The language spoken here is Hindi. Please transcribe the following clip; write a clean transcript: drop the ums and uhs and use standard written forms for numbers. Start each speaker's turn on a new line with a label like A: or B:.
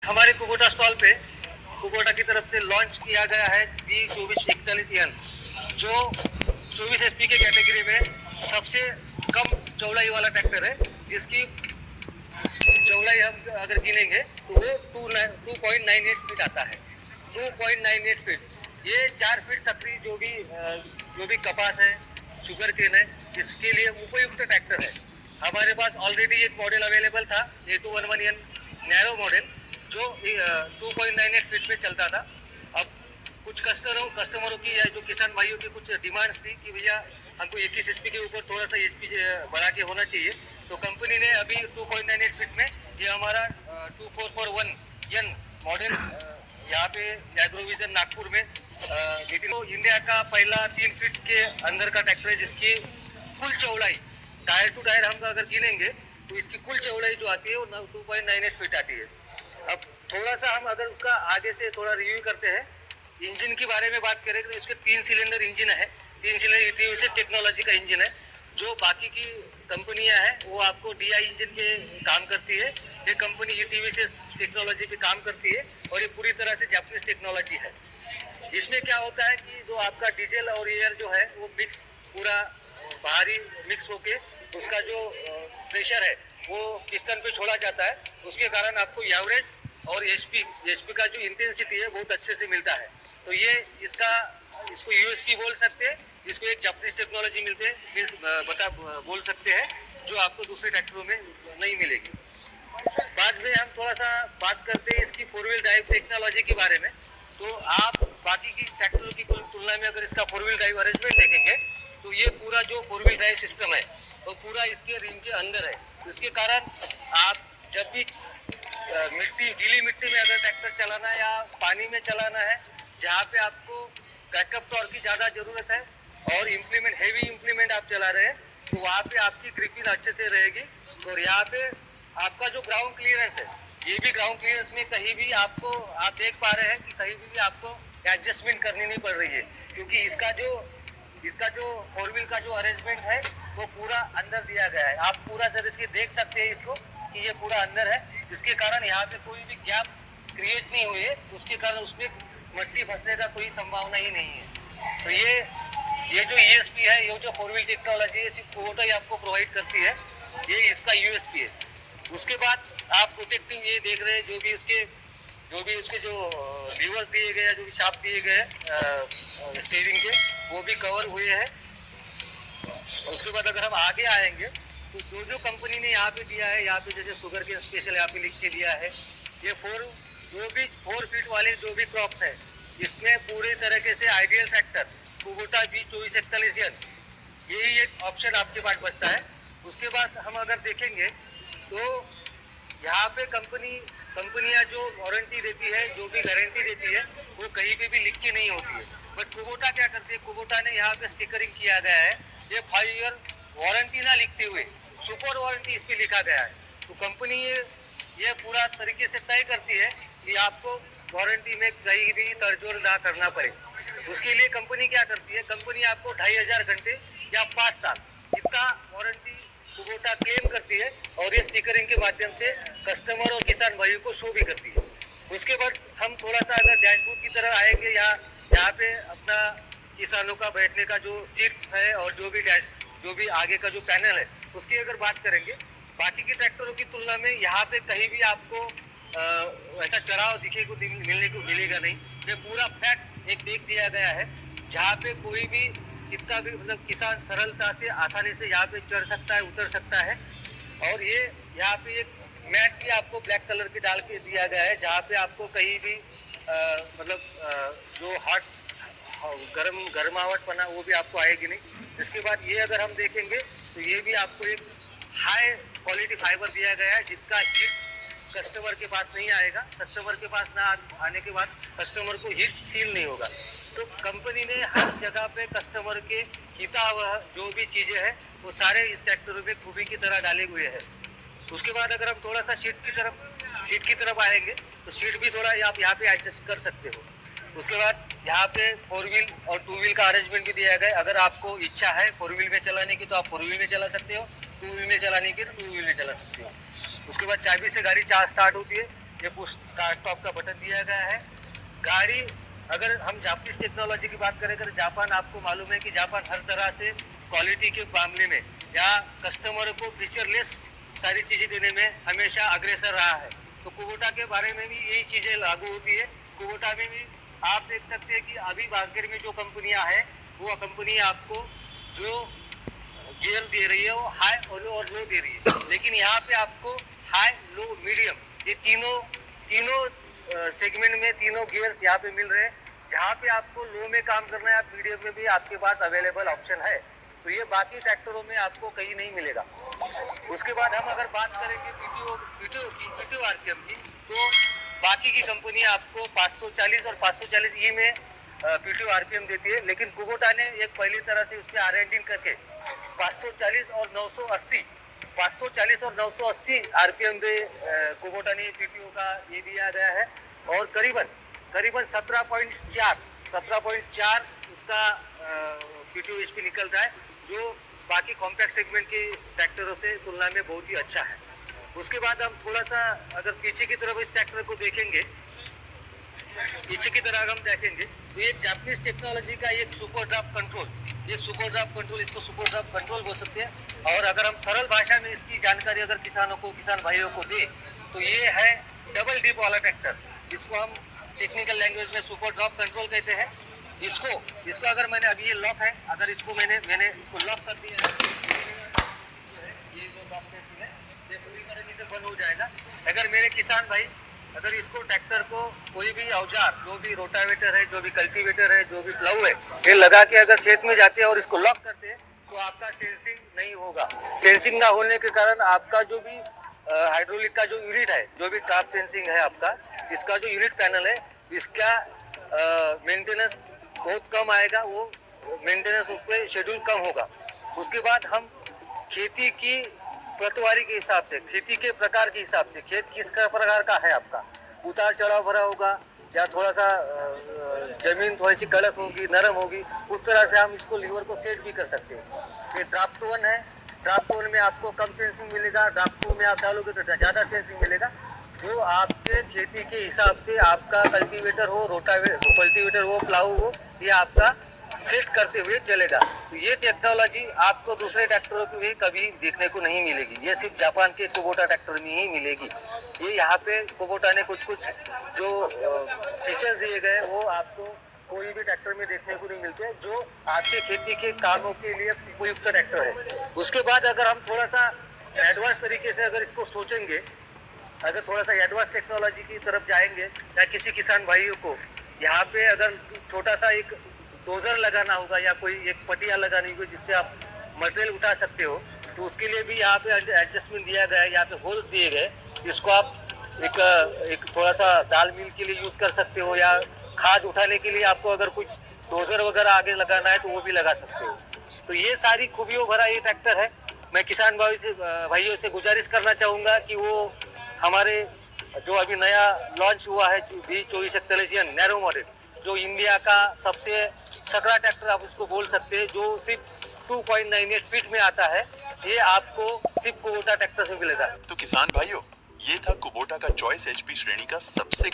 A: हमारे कुबोटा स्टॉल पे कुबोटा की तरफ से लॉन्च किया गया है B2441 जो 24 HP के कैटेगरी में सबसे कम चौड़ाई वाला ट्रैक्टर है, जिसकी चौड़ाई हम अगर गिनेंगे तो वो 2.98 फीट आता है। 2.98 फीट, ये 4 फीट सकरी जो भी कपास है, शुगर केन है, इसके लिए उपयुक्त ट्रैक्टर है। हमारे पास ऑलरेडी एक मॉडल अवेलेबल था A211N नैरो मॉडल, जो 2.98 फीट पे चलता था। अब कुछ कस्टमरों की या जो किसान भाइयों की कुछ डिमांड्स थी कि भैया हमको 21 HP के ऊपर थोड़ा सा HP बढ़ा के होना चाहिए, तो कंपनी ने अभी 2.98 फीट में ये हमारा 2441N मॉडल यहाँ पे एग्रोविजन नागपुर में तो इंडिया का पहला 3 फीट के अंदर का ट्रैक्टर है, जिसकी कुल चौड़ाई टायर टू टायर हम अगर गिनेंगे तो इसकी कुल चौड़ाई जो आती है वो 2.98 फीट आती है। अब थोड़ा सा हम अगर उसका आगे से थोड़ा रिव्यू करते हैं, इंजन के बारे में बात करें तो इसके 3 सिलेंडर इंजन है। 3 सिलेंडर ETV टेक्नोलॉजी का इंजन है। जो बाकी की कंपनियां हैं वो आपको DI इंजन पे काम करती है, ये कंपनी ETV टेक्नोलॉजी पे काम करती है और ये पूरी तरह से जापानीज टेक्नोलॉजी है। इसमें क्या होता है कि जो आपका डीजल और एयर जो है वो मिक्स पूरा बाहरी मिक्स होके उसका जो प्रेशर है वो पिस्टन पे छोड़ा जाता है, उसके कारण आपको एवरेज और HP का जो इंटेंसिटी है बहुत अच्छे से मिलता है। तो ये इसको USP बोल सकते हैं, इसको एक जापानीज टेक्नोलॉजी मिलते हैं बोल सकते हैं, जो आपको दूसरे ट्रैक्टरों में नहीं मिलेगी। बाद में हम थोड़ा सा बात करते हैं इसकी 4 व्हील ड्राइव टेक्नोलॉजी के बारे में। तो आप बाकी की ट्रैक्टरों की तुलना में अगर इसका 4 व्हील ड्राइव अरेंजमेंट देखेंगे तो ये पूरा जो 4 व्हील ड्राइव सिस्टम है वो पूरा इसके रिम के अंदर है। इसके कारण आप जब भी गीली मिट्टी में अगर ट्रैक्टर चलाना है या पानी में चलाना है, जहाँ पे आपको बैकअप टॉर्क की ज़्यादा ज़रूरत है और हेवी इम्प्लीमेंट आप चला रहे हैं, तो वहाँ पे आपकी ग्रिपिंग अच्छे से रहेगी। और यहाँ पे आपका जो ग्राउंड क्लियरेंस है, ये भी ग्राउंड क्लियरेंस में कहीं भी आपको आप देख पा रहे हैं कि कहीं भी आपको एडजस्टमेंट करनी नहीं पड़ रही है, क्योंकि इसका जो 4 व्हील का जो अरेंजमेंट है वो पूरा अंदर दिया गया है। आप पूरा सर इसके देख सकते हैं इसको कि ये पूरा अंदर है, जिसके कारण यहाँ पे कोई भी गैप क्रिएट नहीं हुई है, उसके कारण उसमें मट्टी फंसने का कोई संभावना ही नहीं है। तो ये जो ESP है, ये जो 4 व्हील टेक्नोलॉजी है, सिर्फ कुबोटा ही आपको प्रोवाइड करती है, ये इसका USP है। उसके बाद आप प्रोटेक्टिव ये देख रहे हैं, जो भी उसके जो लीवर्स दिए गए, जो भी शाफ्ट दिए गए स्टीयरिंग के, वो भी कवर हुए हैं। उसके बाद अगर हम आगे आएंगे तो जो कंपनी ने यहाँ पे दिया है, यहाँ पे जैसे शुगर के स्पेशल यहाँ पे लिख के दिया है, ये 4 फीट वाले जो भी क्रॉप्स है, इसमें पूरी तरीके से आइडियल ट्रैक्टर कुबोटा B2441 यही एक ऑप्शन आपके पास बचता है। उसके बाद हम अगर देखेंगे तो यहाँ पे कंपनियाँ जो वारंटी देती है, जो भी गारंटी देती है, वो कहीं पे भी लिख के नहीं होती है। बट कुबोटा क्या करती है, कुबोटा ने यहाँ पे स्टिकरिंग किया गया है, ये 5 ईयर वारंटी ना लिखते हुए सुपर वारंटी इस पे लिखा गया है। तो कंपनी ये पूरा तरीके से तय करती है कि आपको वारंटी में कहीं भी तड़जोड़ ना करना पड़े। उसके लिए कंपनी क्या करती है, कंपनी आपको 2500 घंटे या 5 साल इतना वारंटी कुबोटा क्लेम करती है और ये स्टिकरिंग के माध्यम से कस्टमर और किसान भाइयों को शो भी करती है। उसके बाद हम थोड़ा सा अगर डैशबोर्ड की तरफ आएंगे, या जहाँ पे अपना किसानों का बैठने का जो सीट्स है और जो भी आगे का जो पैनल है, उसकी अगर बात करेंगे, बाकी के ट्रैक्टरों की तुलना में यहाँ पे कहीं भी आपको ऐसा चढ़ाव मिलेगा नहीं। ये पूरा फ्लैट एक देख दिया गया है, जहाँ पे कोई भी कितना भी मतलब किसान सरलता से आसानी से यहाँ पे चढ़ सकता है, उतर सकता है। और ये यहाँ पे एक मैट भी आपको ब्लैक कलर की डाल के दिया गया है, जहाँ पे आपको कहीं भी जो गर्मावट पना वो भी आपको आएगी नहीं। इसके बाद ये अगर हम देखेंगे तो ये भी आपको एक हाई क्वालिटी फाइबर दिया गया है, जिसका हीट कस्टमर के पास नहीं आएगा। कस्टमर के पास ना आने के बाद कस्टमर को हीट फील नहीं होगा। तो कंपनी ने हर जगह पे कस्टमर के हितावह जो भी चीज़ें हैं वो सारे इस ट्रैक्टरों में खूबी की तरह डाले हुए हैं। उसके बाद अगर हम थोड़ा सा सीट की तरफ आएंगे तो सीट भी थोड़ा आप यहाँ पे एडजस्ट कर सकते हो। उसके बाद यहाँ पे 4 व्हील और 2 व्हील का अरेंजमेंट भी दिया गया है। अगर आपको इच्छा है 4 व्हील में चलाने की तो आप 4 व्हील में चला सकते हो, 2 व्हील में चलाने की तो 2 व्हील में चला सकते हो। उसके बाद चाबी से गाड़ी स्टार्ट होती है, ये पुश स्टार्ट स्टॉप का बटन दिया गया है। गाड़ी, अगर हम जापानीज टेक्नोलॉजी की बात करें, अगर जापान, आपको मालूम है कि जापान हर तरह से क्वालिटी के मामले में या कस्टमर को फीचरलेस सारी चीज़ें देने में हमेशा अग्रसर रहा है। तो कुबोटा के बारे में भी यही चीज़ें लागू होती है। कुबोटा में भी आप देख सकते हैं कि अभी मार्केट में जो कंपनियां हैं वो कंपनी आपको जो गियर दे रही है वो हाई और लो दे रही है, लेकिन यहाँ पे आपको हाई, लो, मीडियम, ये तीनों सेगमेंट में तीनों गियर्स यहाँ पे मिल रहे हैं। जहाँ पे आपको लो में काम करना है, आप मीडियम में भी आपके पास अवेलेबल ऑप्शन है। तो ये बाकी ट्रैक्टरों में आपको कहीं नहीं मिलेगा। उसके बाद हम अगर बात करेंगे पीटीओ आरपीएम की, तो बाकी की कंपनी आपको 540 और 540 ई में पीटीओ आरपीएम देती है, लेकिन कुबोटा ने एक पहली तरह से उस पर R&D करके 540 और 980 आरपीएम पे कुबोटा ने पीटीओ का ये दिया गया है। और करीबन 17.4 उसका पीटीओ एचपी निकलता है, जो बाकी कॉम्पैक्ट सेगमेंट के ट्रैक्टरों से तुलना में बहुत ही अच्छा है। उसके बाद हम थोड़ा सा अगर पीछे की तरफ इस ट्रैक्टर को देखेंगे, पीछे की तरह हम देखेंगे तो ये जापानीज टेक्नोलॉजी का एक सुपर ड्राफ्ट कंट्रोल, ये सुपर ड्राफ्ट कंट्रोल, इसको सुपर ड्राफ्ट कंट्रोल बोल सकते हैं। और अगर हम सरल भाषा में इसकी जानकारी अगर किसान भाइयों को दे, तो ये है डबल डिप वाला ट्रैक्टर। इसको हम टेक्निकल लैंग्वेज में सुपर ड्राफ्ट कंट्रोल कहते हैं। इसको अगर मैंने, अभी ये लॉक है, अगर इसको मैंने इसको लॉक कर दिया है, ये जो लॉक सेंसिंग है ये पूरी तरीके से बंद हो जाएगा। अगर मेरे किसान भाई अगर इसको ट्रैक्टर को कोई भी औजार, जो भी रोटावेटर है, जो भी कल्टीवेटर है, जो भी प्लाऊ है, ये लगा के अगर खेत में जाते हैं और इसको लॉक करते हैं, तो आपका सेंसिंग नहीं होगा। सेंसिंग ना होने के कारण आपका जो भी हाइड्रोलिक का जो यूनिट है, जो भी टॉप सेंसिंग है आपका, इसका जो यूनिट पैनल है, इसका मेंटेनेंस बहुत कम आएगा, वो मेंटेनेंस उस पर शेड्यूल कम होगा। उसके बाद हम खेती की प्रतवारी के हिसाब से, खेती के प्रकार के हिसाब से, खेत किस प्रकार का है आपका, उतार चढ़ाव भरा होगा या थोड़ा सा जमीन थोड़ी सी कड़क होगी, नरम होगी, उस तरह से हम इसको लीवर को सेट भी कर सकते हैं। ये ड्राफ्ट 1 है, ड्राफ्ट 1 में आपको कम सेंसिंग मिलेगा, ड्राफ्ट 2 में आप डालोगे तो ज़्यादा सेंसिंग मिलेगा। जो आपके खेती के हिसाब से आपका कल्टीवेटर हो, कल्टीवेटर हो, प्लाऊ हो, ये आपका सेट करते हुए चलेगा। तो ये टेक्नोलॉजी आपको दूसरे ट्रैक्टरों में भी कभी देखने को नहीं मिलेगी, ये सिर्फ जापान के कुबोटा ट्रैक्टर में ही मिलेगी। ये यहाँ पे कुबोटा ने कुछ जो फीचर्स दिए गए वो आपको कोई भी ट्रैक्टर में देखने को नहीं मिलते, जो आपके खेती के कामों के लिए उपयुक्त ट्रैक्टर है। उसके बाद अगर हम थोड़ा सा एडवांस तरीके से अगर इसको सोचेंगे, अगर थोड़ा सा एडवांस टेक्नोलॉजी की तरफ जाएंगे, या किसी किसान भाइयों को यहाँ पे अगर छोटा सा एक डोजर लगाना होगा या कोई एक पटिया लगानी होगी जिससे आप मटेरियल उठा सकते हो, तो उसके लिए भी यहाँ पे एडजस्टमेंट दिया गया है, यहाँ पे होल्स दिए गए। इसको आप एक थोड़ा सा दाल मिल के लिए यूज़ कर सकते हो, या खाद उठाने के लिए आपको अगर कुछ डोजर वगैरह आगे लगाना है तो वो भी लगा सकते हो। तो ये सारी खूबियों भरा ये ट्रैक्टर है। मैं किसान भाइयों से गुजारिश करना चाहूँगा कि वो हमारे जो अभी नया लॉन्च हुआ है B2441 नैरो मॉडल, जो इंडिया का सबसे सकरा ट्रैक्टर आप उसको बोल सकते हैं, जो सिर्फ 2.98 फीट में आता है, ये आपको सिर्फ कुबोटा ट्रैक्टर से मिलेगा।
B: तो किसान भाइयों, ये था कुबोटा का चॉइस HP श्रेणी का सबसे